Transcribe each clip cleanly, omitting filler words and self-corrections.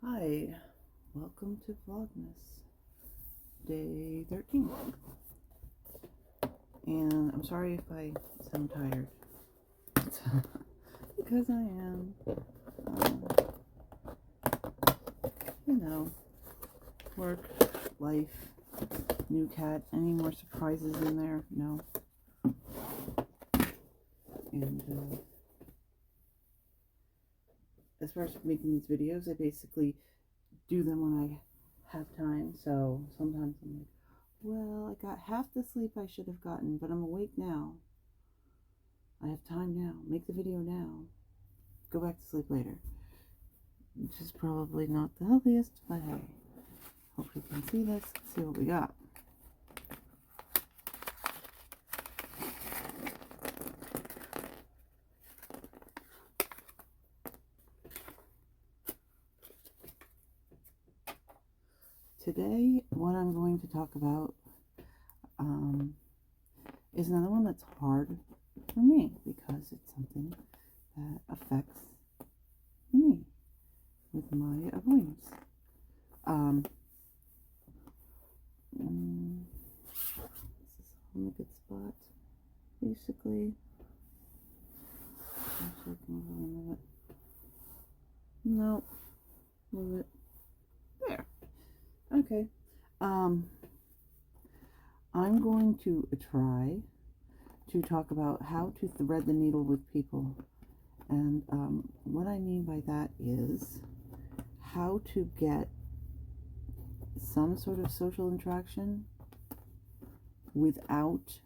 Hi, welcome to Vlogmas, day 13. And I'm sorry if I sound tired, because I am. Um, work, life, new cat. Any more surprises in there? No. And as far as making these videos, I basically do them when I have time. So sometimes I'm like, well, I got half the sleep I should have gotten, but I'm awake now. I have time now. Make the video now. Go back to sleep later. Which is probably not the healthiest, but hey. Hope you can see this. See what we got. Today, what I'm going to talk about is another one that's hard for me because it's something that affects me with my avoidance. This is all in a good spot. Basically, actually, I can really move it. No, move it. There. Okay. I'm going to try to talk about how to thread the needle with people. And what I mean by that is how to get some sort of social interaction without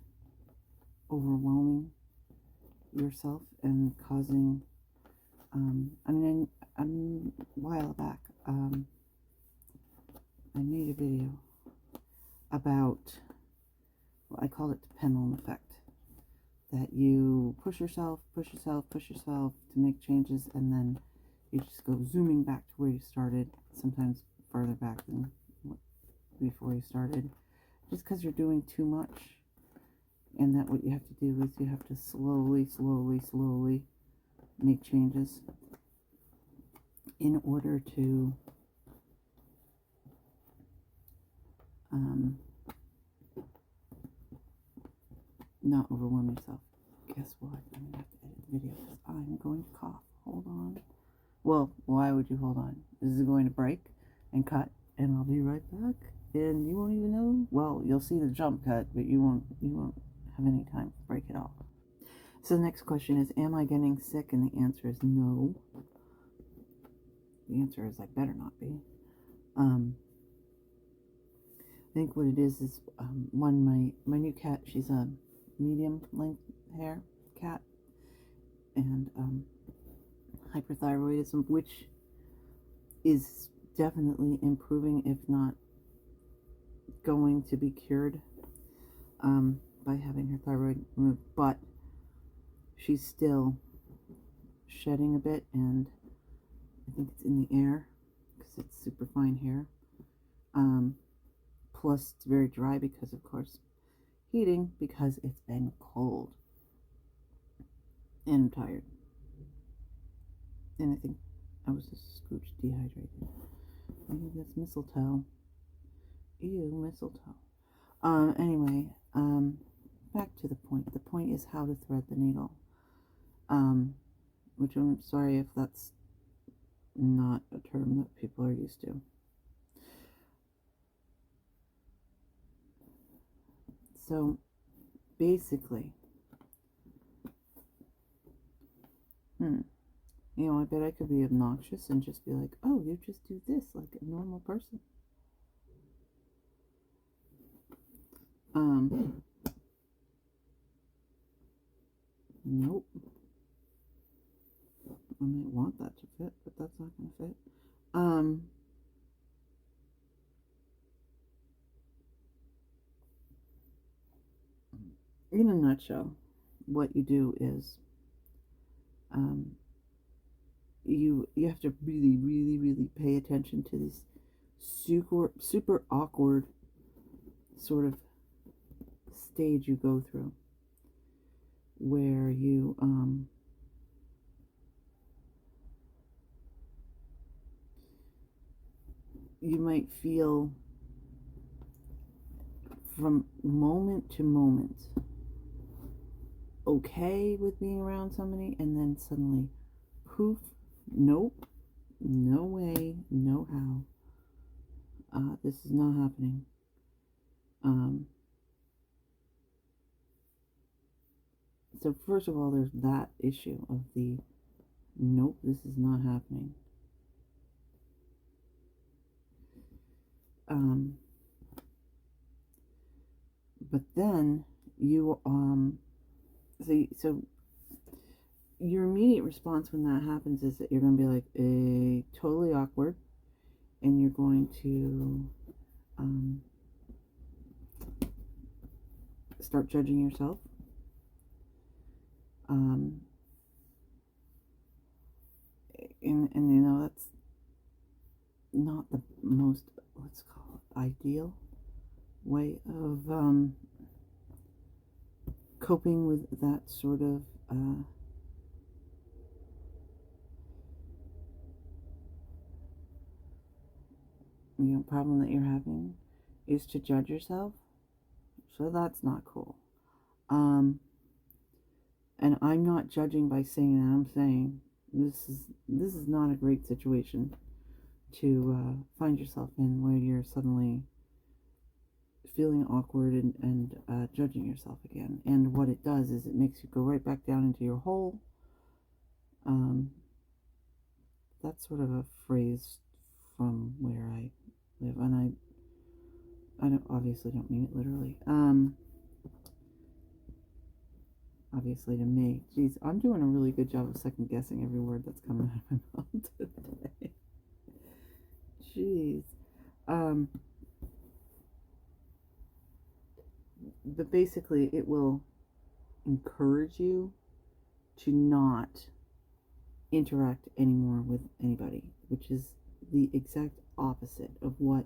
overwhelming yourself and causing, a while back, I made a video about, well, I call it the pendulum effect. That you push yourself to make changes, and then you just go zooming back to where you started, sometimes farther back than before you started, just because you're doing too much. And that what you have to do is you have to slowly make changes in order to not overwhelm yourself. Guess what? I'm going to have to edit the video because I'm going to cough. Hold on. Well, why would you hold on? This is going to break and cut, and I'll be right back. And you won't even know. Well, you'll see the jump cut, but you won't have any time to break it off. So the next question is, am I getting sick? And the answer is no. The answer is I better not be. I think what it is one, my new cat, she's a medium length hair cat, and hyperthyroidism, which is definitely improving, if not going to be cured, by having her thyroid removed, but she's still shedding a bit, and I think it's in the air because it's super fine hair. Plus it's very dry because, of course, heating, because it's been cold. And I'm tired. And I think I was just scooch dehydrated. Maybe that's mistletoe. Ew, mistletoe. Anyway, back to the point. The point is how to thread the needle. Which I'm sorry if that's not a term that people are used to. So, basically, I bet I could be obnoxious and just be like, oh, you just do this like a normal person. Nope. I might want that to fit, but that's not going to fit. In a nutshell, what you do is, you have to really pay attention to this super awkward sort of stage you go through, where you you might feel from moment to moment okay with being around somebody, and then suddenly, poof, nope, no way, no how. This is not happening. So first of all, there's that issue of the nope, this is not happening. But then you so your immediate response when that happens is that you're going to be like totally awkward, and you're going to start judging yourself. And you know, that's not the most, let's call it, ideal way of coping with that sort of problem that you're having, is to judge yourself. So that's not cool. And I'm not judging by saying that. I'm saying this is not a great situation to find yourself in, where you're suddenly feeling awkward and judging yourself again. And what it does is it makes you go right back down into your hole. That's sort of a phrase from where I live, and I obviously don't mean it literally. Obviously to me. Geez, I'm doing a really good job of second guessing every word that's coming out of my mouth today. Jeez. But basically, it will encourage you to not interact anymore with anybody, which is the exact opposite of what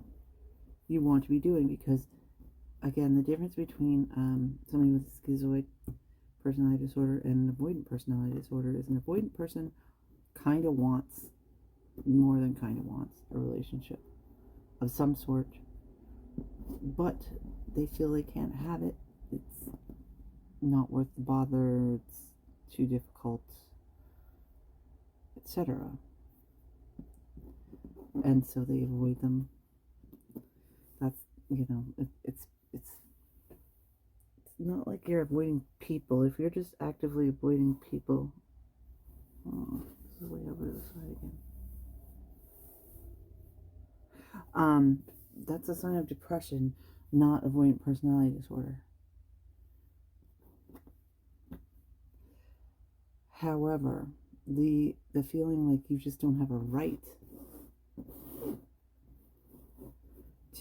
you want to be doing. Because, again, the difference between somebody with schizoid personality disorder and an avoidant personality disorder is an avoidant person kind of wants, more than kind of wants, a relationship of some sort, but they feel they can't have it. It's not worth the bother, it's too difficult, etc. And so they avoid them. That's, it's not like you're avoiding people. If you're just actively avoiding people, this is way over to the side again. That's a sign of depression, not avoidant personality disorder. However, the feeling like you just don't have a right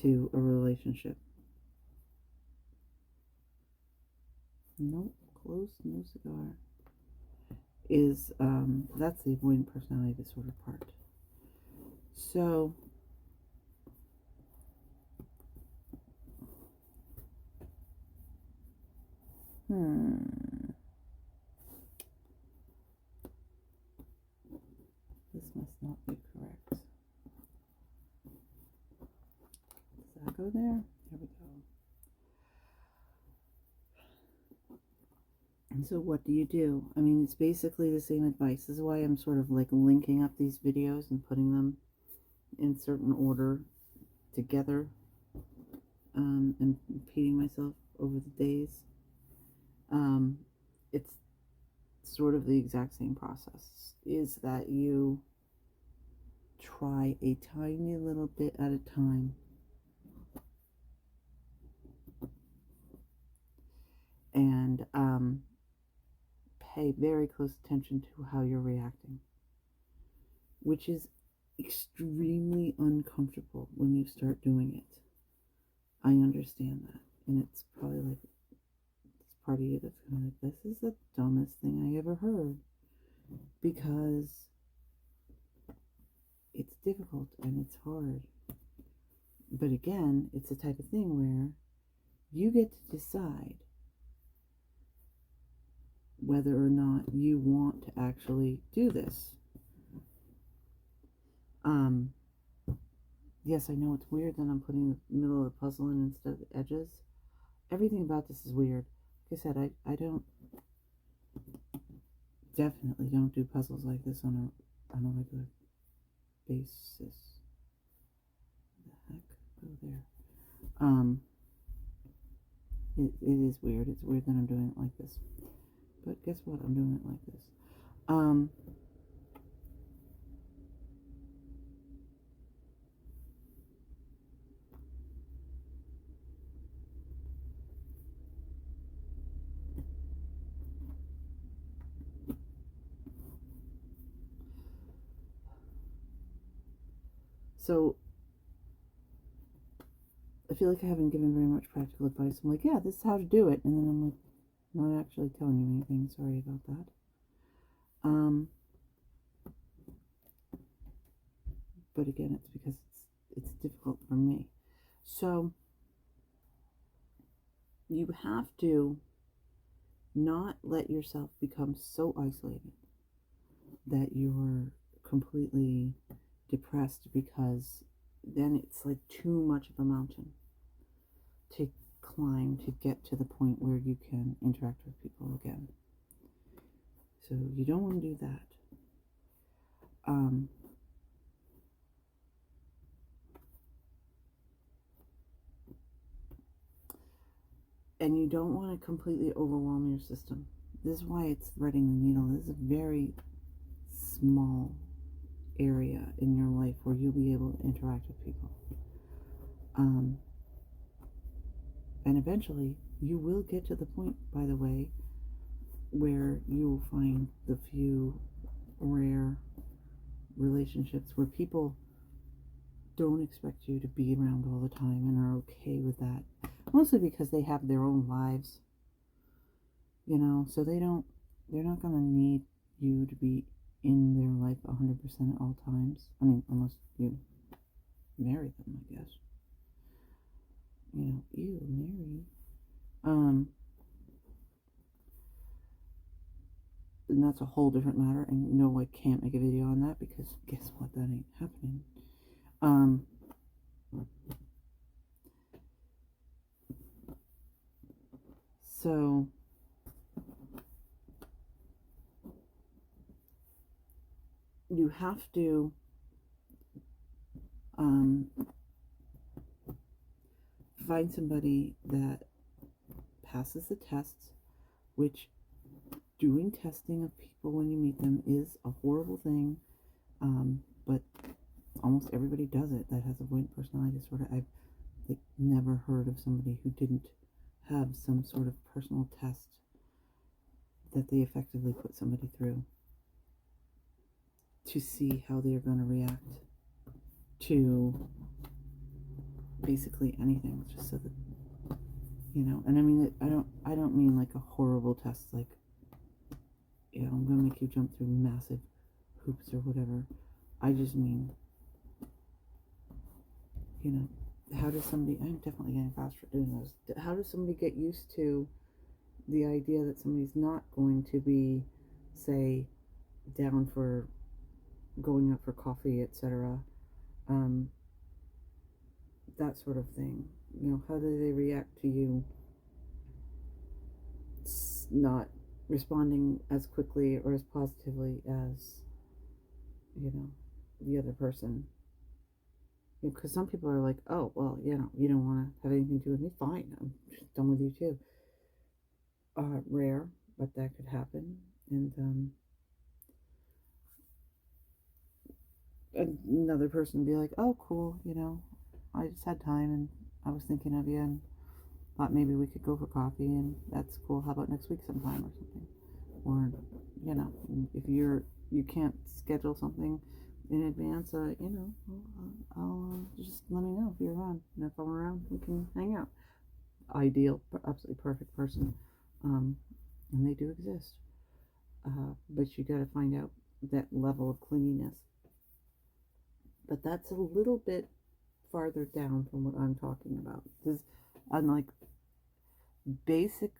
to a relationship. Nope, close, no cigar. Is that's the avoidant personality disorder part. So this must not be correct. Does that go there? There we go. And so what do you do? I mean, it's basically the same advice. This is why I'm sort of like linking up these videos and putting them in certain order together, and repeating myself over the days. It's sort of the exact same process, is that you try a tiny little bit at a time, and pay very close attention to how you're reacting, which is extremely uncomfortable when you start doing it. I understand that, and it's probably like, it's part of you that's kind of like, this is the dumbest thing I ever heard, because it's difficult and it's hard. But again, it's the type of thing where you get to decide whether or not you want to actually do this. Yes, I know it's weird that I'm putting the middle of the puzzle in instead of the edges. Everything about this is weird. Like I said, I don't, definitely don't do puzzles like this on a regular basis. The heck? Go there. It is weird. It's weird that I'm doing it like this. But guess what? I'm doing it like this. So I feel like I haven't given very much practical advice. I'm like, yeah, this is how to do it. And then I'm like, not actually telling you anything. Sorry about that. But again, it's because it's difficult for me. So you have to not let yourself become so isolated that you're completely depressed, because then it's like too much of a mountain to climb to get to the point where you can interact with people again. So you don't want to do that. And you don't want to completely overwhelm your system. This is why it's threading the needle. This is a very small area in your life where you'll be able to interact with people. And eventually, you will get to the point, by the way, where you will find the few rare relationships where people don't expect you to be around all the time and are okay with that. Mostly because they have their own lives, so they're not going to need you to be in their life 100% at all times. I mean, unless you marry them, I guess. Marry. And that's a whole different matter. And no, I can't make a video on that because guess what? That ain't happening. So you have to find somebody that passes the tests, which doing testing of people when you meet them is a horrible thing, but almost everybody does it that has avoidant personality disorder. I've never heard of somebody who didn't have some sort of personal test that they effectively put somebody through to see how they're going to react to basically anything, just so that and I mean, I don't mean like a horrible test, like I'm gonna make you jump through massive hoops or whatever. I just mean, how does somebody, I'm definitely getting faster at doing those, how does somebody get used to the idea that somebody's not going to be, say, down for going out for coffee, etc., that sort of thing. How do they react to you not responding as quickly or as positively as the other person? Because some people are like, oh, well, you don't want to have anything to do with me, fine, I'm just done with you too. Rare, but that could happen. And another person be like, oh, cool, I just had time and I was thinking of you and thought maybe we could go for coffee, and that's cool. How about next week sometime or something? Or, if you can't schedule something in advance, I'll just let me know if you're around. And if I'm around, we can hang out. Ideal, absolutely perfect person. And they do exist. But you got to find out that level of clinginess. But that's a little bit farther down from what I'm talking about. This, unlike basic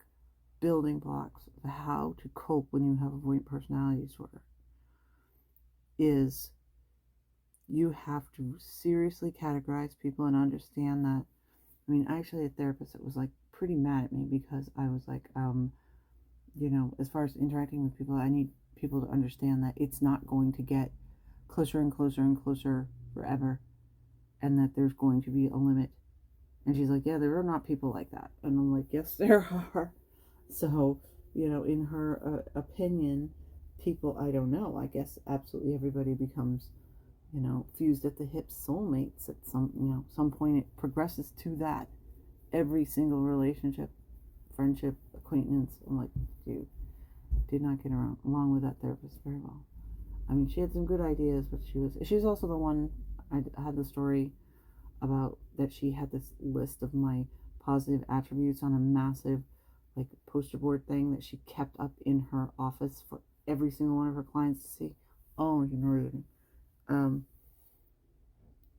building blocks of how to cope when you have avoidant personality disorder, is you have to seriously categorize people and understand that. I mean, actually, a therapist that was like pretty mad at me because I was like, as far as interacting with people, I need people to understand that it's not going to get closer and closer and closer forever, and that there's going to be a limit. And she's like, yeah, there are not people like that. And I'm like, yes, there are. So, in her opinion, people, I don't know, I guess absolutely everybody becomes, fused at the hip soulmates at some point. It progresses to that. Every single relationship, friendship, acquaintance. I'm like, dude, did not get along with that therapist very well. I mean, she had some good ideas, but she's also the one. I had the story about that she had this list of my positive attributes on a massive like poster board thing that she kept up in her office for every single one of her clients to see. Oh, you know.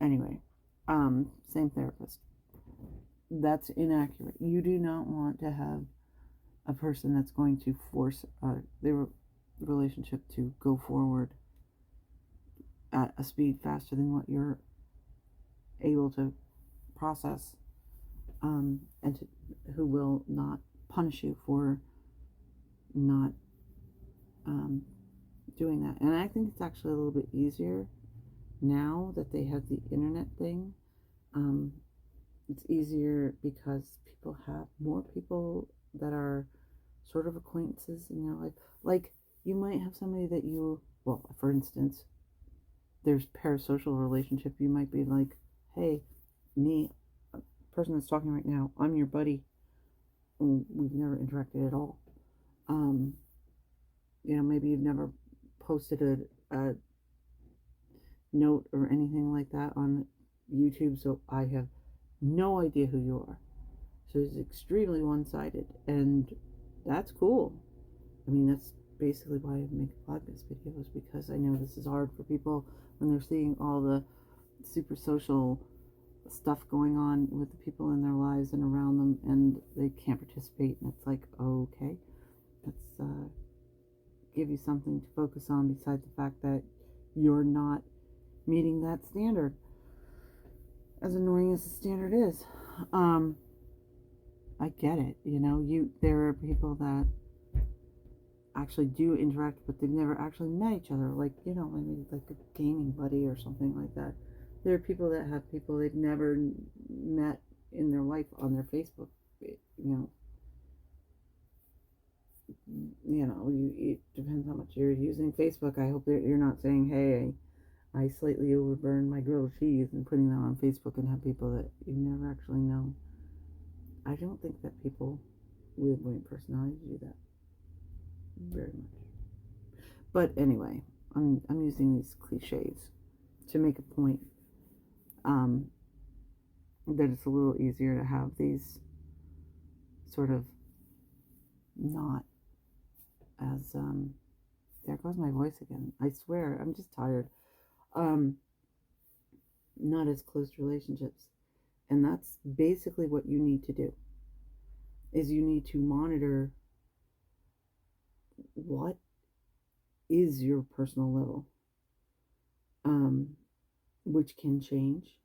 Anyway, same therapist. That's inaccurate. You do not want to have a person that's going to force their relationship to go forward at a speed faster than what you're able to process, who will not punish you for not doing that. And I think it's actually a little bit easier now that they have the internet thing. It's easier because people have more people that are sort of acquaintances in their life. Like, you might have somebody that for instance, there's parasocial relationship. You might be like, hey, me, person that's talking right now, I'm your buddy. We've never interacted at all. Maybe you've never posted a note or anything like that on YouTube, so I have no idea who you are. So it's extremely one-sided, and that's cool. I mean, that's basically why I make Vlogmas videos, because I know this is hard for people when they're seeing all the super social stuff going on with the people in their lives and around them, and they can't participate. And it's like, okay, let's give you something to focus on besides the fact that you're not meeting that standard, as annoying as the standard is. I get it. There are people that actually do interact, but they've never actually met each other, like maybe like a gaming buddy or something like that. There are people that have people they've never met in their life on their Facebook. It depends how much you're using Facebook. I hope that you're not saying, hey, I slightly overburned my grilled cheese and putting that on Facebook and have people that you never actually know. I don't think that people with brilliant personalities do that very much. But anyway, I'm using these cliches to make a point, that it's a little easier to have these sort of not as there goes my voice again. I swear, I'm just tired. Not as close relationships. And that's basically what you need to do, is you need to monitor what is your personal level, which can change,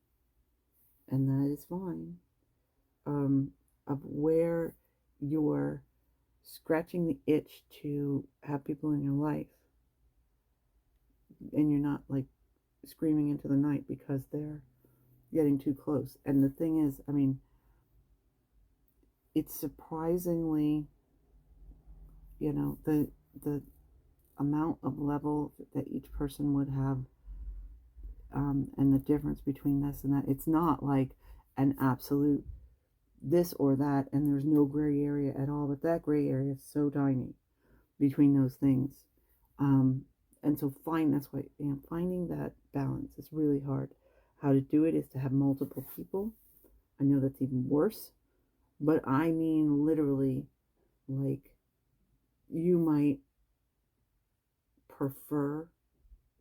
and that is fine, of where you're scratching the itch to have people in your life, and you're not like screaming into the night because they're getting too close. And the thing is, I mean, it's surprisingly, the amount of level that each person would have, and the difference between this and that. It's not like an absolute this or that, and there's no gray area at all. But that gray area is so tiny between those things. And so that's why finding that balance is really hard. How to do it is to have multiple people. I know that's even worse, but I mean literally, like, you might prefer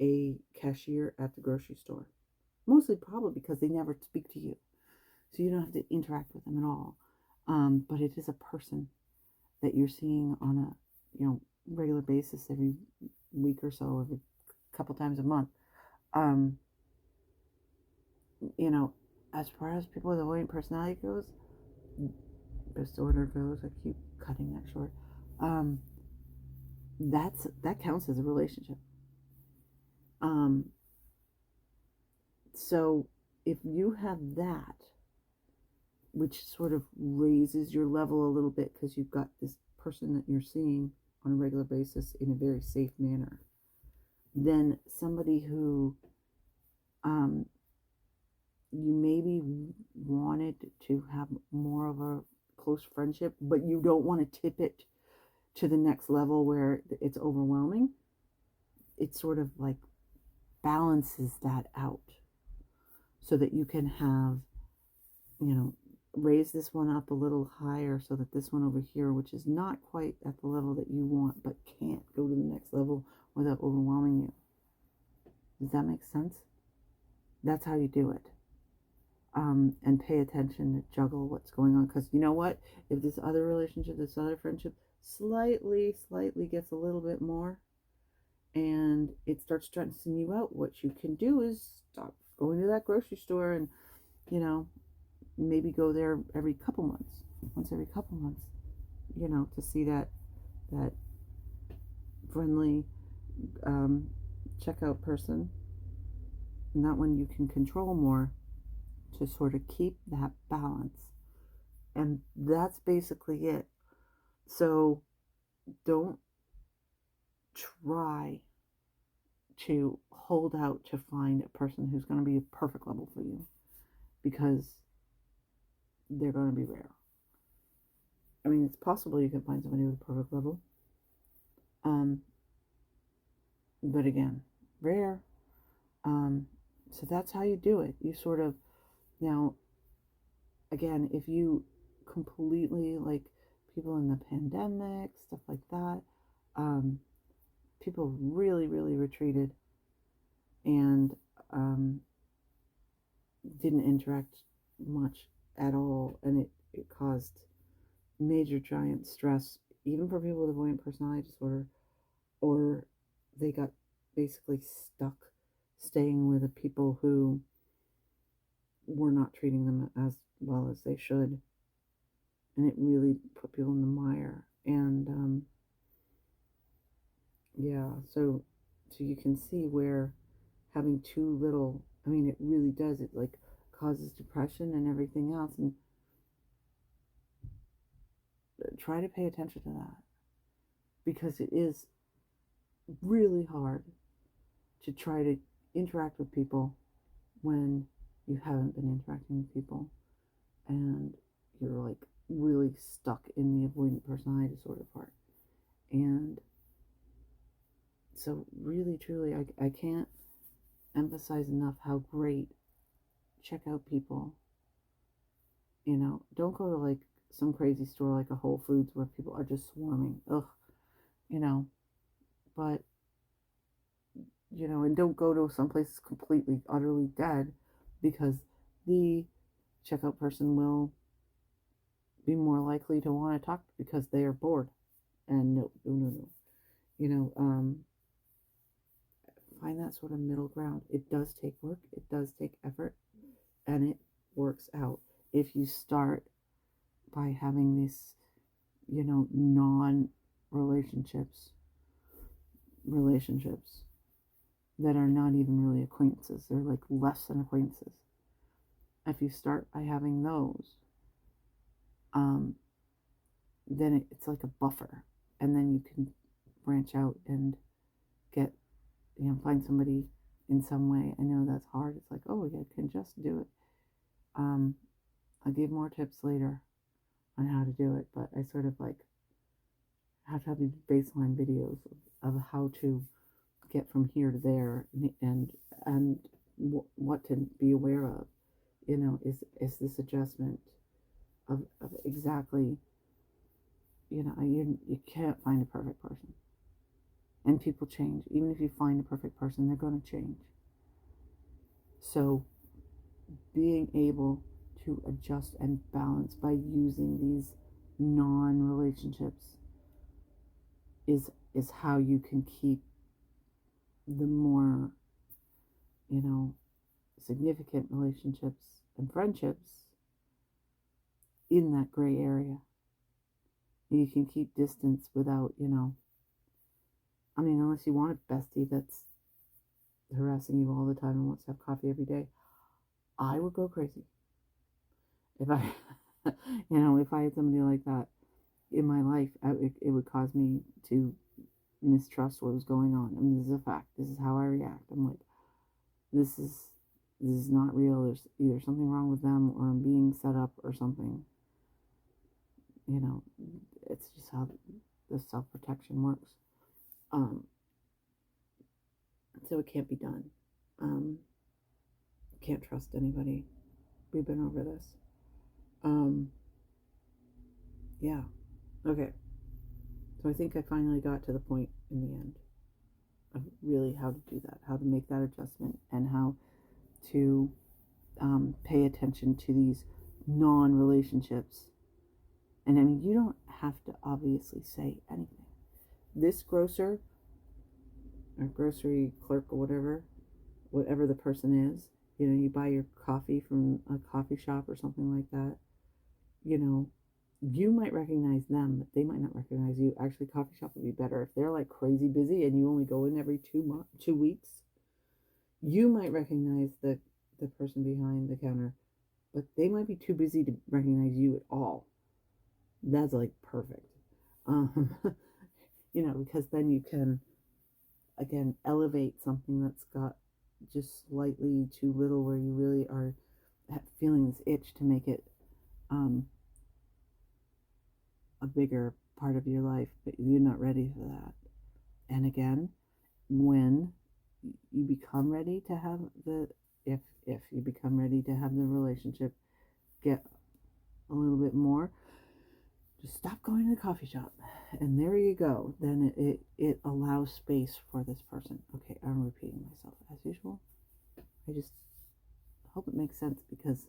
a cashier at the grocery store, mostly probably because they never speak to you, so you don't have to interact with them at all. But it is a person that you're seeing on a regular basis, every week or so, every couple times a month. you know, as far as people with avoidant personality goes, disorder goes, I keep cutting that short. That counts as a relationship. So if you have that, which sort of raises your level a little bit because you've got this person that you're seeing on a regular basis in a very safe manner, then somebody who you maybe wanted to have more of a close friendship, but you don't want to tip it to the next level where it's overwhelming, it sort of like balances that out so that you can have, raise this one up a little higher so that this one over here, which is not quite at the level that you want but can't go to the next level without overwhelming you. Does that make sense? That's how you do it. And pay attention to juggle what's going on, because you know what, if this other relationship, this other friendship slightly gets a little bit more and it starts stressing you out, what you can do is stop going to that grocery store and maybe go there once every couple months, to see that friendly checkout person, and that one you can control more to sort of keep that balance. And that's basically it. So don't try to hold out to find a person who's going to be a perfect level for you, because they're going to be rare. I mean, it's possible you can find somebody with a perfect level. But again, rare. So that's how you do it. You sort of, now, again, if you completely, like people in the pandemic, stuff like that, people really retreated and didn't interact much at all, and it caused major giant stress, even for people with avoidant personality disorder, or they got basically stuck staying with the people who were not treating them as well as they should, and it really put people in the mire. And so you can see where having too little, I mean, it really does, it like causes depression and everything else. And try to pay attention to that, because it is really hard to try to interact with people when you haven't been interacting with people and you're like really stuck in the avoidant personality disorder part. And so really truly, I can't emphasize enough how great check out people. Don't go to like some crazy store like a Whole Foods where people are just swarming. Ugh. But and don't go to some place completely utterly dead, because the checkout person will be more likely to want to talk because they are bored. And no. Find that sort of middle ground. It does take work, it does take effort, and it works out if you start by having these non-relationships that are not even really acquaintances. They're like less than acquaintances. If you start by having those, then it's like a buffer, and then you can branch out and get, find somebody in some way. I know that's hard. It's like, oh, yeah, I can just do it. I'll give more tips later on how to do it, but I sort of like have to have these baseline videos of how to get from here to there, and what to be aware of. Is this adjustment of exactly, you can't find a perfect person, and people change. Even if you find a perfect person, they're going to change. So being able to adjust and balance by using these non-relationships is how you can keep the more significant relationships and friendships in that gray area. You can keep distance without, I mean, unless you want a bestie that's harassing you all the time and wants to have coffee every day, I would go crazy. If I, if I had somebody like that in my life, it would cause me to mistrust what was going on. I mean, this is a fact. This is how I react. I'm like, this is not real. There's either something wrong with them or I'm being set up or something. It's just how the self-protection works. So it can't be done. Can't trust anybody. We've been over this. Yeah. Okay. So I think I finally got to the point in the end of really how to do that, how to make that adjustment, and how to pay attention to these non-relationships. And I mean, you don't have to obviously say anything. This grocer or grocery clerk or whatever the person is, you buy your coffee from a coffee shop or something like that, you might recognize them, but they might not recognize you. Actually, coffee shop would be better. If they're like crazy busy and you only go in every 2 weeks, you might recognize the person behind the counter, but they might be too busy to recognize you at all. That's like perfect. Because then you can, again, elevate something that's got just slightly too little, where you really are feeling this itch to make it a bigger part of your life, but you're not ready for that. And again, when you become ready to have if you become ready to have the relationship get a little bit more, just stop going to the coffee shop, and there you go. Then it allows space for this person. Okay, I'm repeating myself as usual. I just hope it makes sense, because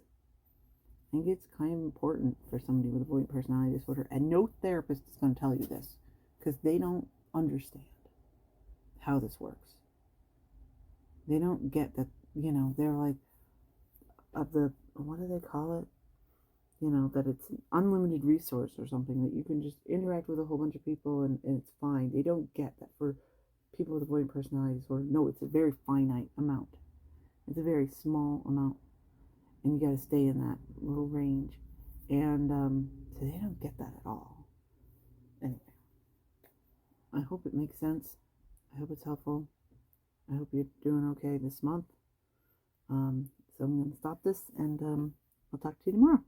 I think it's kind of important for somebody with avoidant personality disorder, and no therapist is going to tell you this, because they don't understand how this works. They don't get that, they're like, what do they call it? That it's an unlimited resource or something, that you can just interact with a whole bunch of people and it's fine. They don't get that for people with avoidant personality disorder. No, it's a very finite amount. It's a very small amount. And you got to stay in that little range. And so they don't get that at all. Anyway, I hope it makes sense. I hope it's helpful. I hope you're doing okay this month. So I'm going to stop this, and I'll talk to you tomorrow.